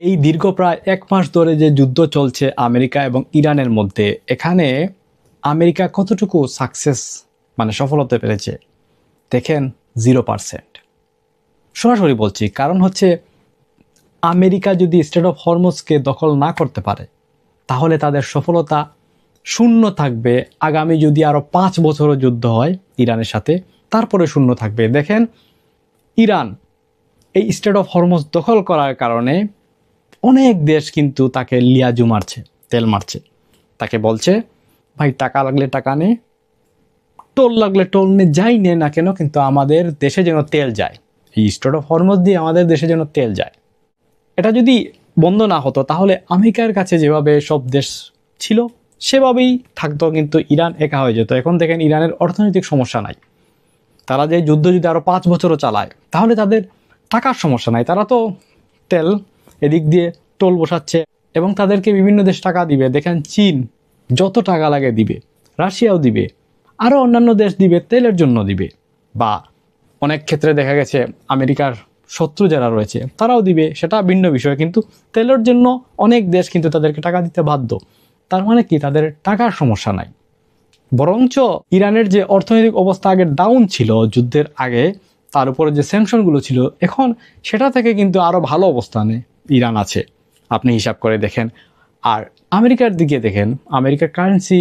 এই দীর্ঘ প্রায় 1 মাস ধরে যে যুদ্ধ চলছে আমেরিকা এবং ইরানের মধ্যে, এখানে আমেরিকা কতটুকু সাকসেস সফলতা পেরেছে দেখেন, 0%। সরাসরি বলছি, কারণ হচ্ছে আমেরিকা যদি স্ট্রেট অফ হরমুজকে দখল না করতে পারে তাহলে তাদের সফলতা শূন্য থাকবে। আগামী যদি আরও 5 বছরও যুদ্ধ হয় ইরানের সাথে, তারপরে শূন্য থাকবে। দেখেন, ইরান এই স্ট্রেট অফ হরমুজ দখল করার কারণে অনেক দেশ কিন্তু তাকে লিয়াজু মারছে, তেল মারছে। তাকে বলছে, ভাই টাকা লাগলে টাকা নে, টোল লাগলে টোল নে, যাই নে না কেন, কিন্তু আমাদের দেশে যেন তেল যায়, এই স্ট্রেট অফ হরমুজ দিয়ে আমাদের দেশে যেন তেল যায়। এটা যদি বন্ধ না হতো তাহলে আমেরিকার কাছে যেভাবে সব দেশ ছিল সেভাবেই থাকতো, কিন্তু ইরান একা হয়ে যেত। এখন দেখেন, ইরানের অর্থনৈতিক সমস্যা নাই। তারা যে যুদ্ধ যদি আরও 5 বছরও চালায় তাহলে তাদের টাকার সমস্যা নাই। তারা তো তেল এদিক দিয়ে টোল বসাচ্ছে এবং তাদেরকে বিভিন্ন দেশ টাকা দিবে। দেখেন, চীন যত টাকা লাগে দিবে, রাশিয়াও দিবে, আরও অন্যান্য দেশ দিবে, তেলের জন্য দিবে। বা অনেক ক্ষেত্রে দেখা গেছে আমেরিকার শত্রু যারা রয়েছে তারাও দিবে, সেটা ভিন্ন বিষয়, কিন্তু তেলের জন্য অনেক দেশ কিন্তু তাদেরকে টাকা দিতে বাধ্য। তার মানে কি, তাদের টাকার সমস্যা নাই। বরঞ্চ ইরানের যে অর্থনৈতিক অবস্থা আগে ডাউন ছিল যুদ্ধের আগে, তার উপরে যে স্যাংশনগুলো ছিল, এখন সেটা থেকে কিন্তু আরও ভালো অবস্থানে ইরান আছে, আপনি হিসাব করে দেখেন। আর আমেরিকার দিকে দেখেন, আমেরিকার কারেন্সি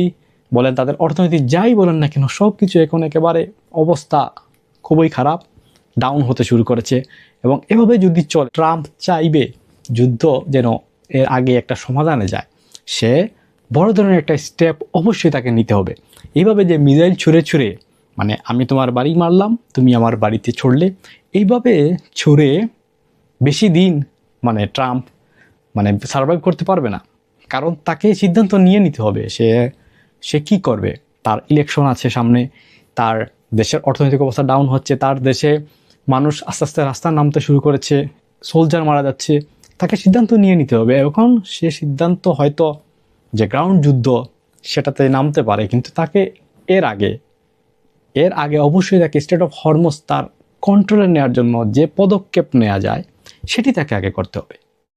বলেন, তাদের অর্থনীতি যাই বলেন না কেন, সব কিছু এখন একেবারে অবস্থা খুবই খারাপ, ডাউন হতে শুরু করেছে। এবং এভাবে যদি চলে, ট্রাম্প চাইবে যুদ্ধ যেন এর আগে একটা সমাধানে যায়, সে বড় ধরনের একটা স্টেপ অবশ্যই তাকে নিতে হবে। এইভাবে যে মিসাইল ছুঁড়ে ছুঁড়ে, আমি তোমার বাড়ি মারলাম, তুমি আমার বাড়িতে ছড়লে, এইভাবে ছুঁড়ে বেশি দিন ট্রাম্প সার্ভাইভ করতে পারবে না। কারণ তাকে সিদ্ধান্ত নিয়ে নিতে হবে সে কি করবে। তার ইলেকশন আছে সামনে, তার দেশের অর্থনৈতিক অবস্থা ডাউন হচ্ছে, তার দেশে মানুষ আস্তে আস্তে রাস্তায় নামতে শুরু করেছে, সোলজার মারা যাচ্ছে। তাকে সিদ্ধান্ত নিয়ে নিতে হবে। এখন সে সিদ্ধান্ত হয়তো যে গ্রাউন্ড যুদ্ধ সেটাতে নামতে পারে, কিন্তু তাকে এর আগে অবশ্যই তাকে স্টেট অফ হরমুজ তার কন্ট্রোলে নেওয়ার জন্য যে পদক্ষেপ নেওয়া যায় সেটি তাকে আগে করতে হবে।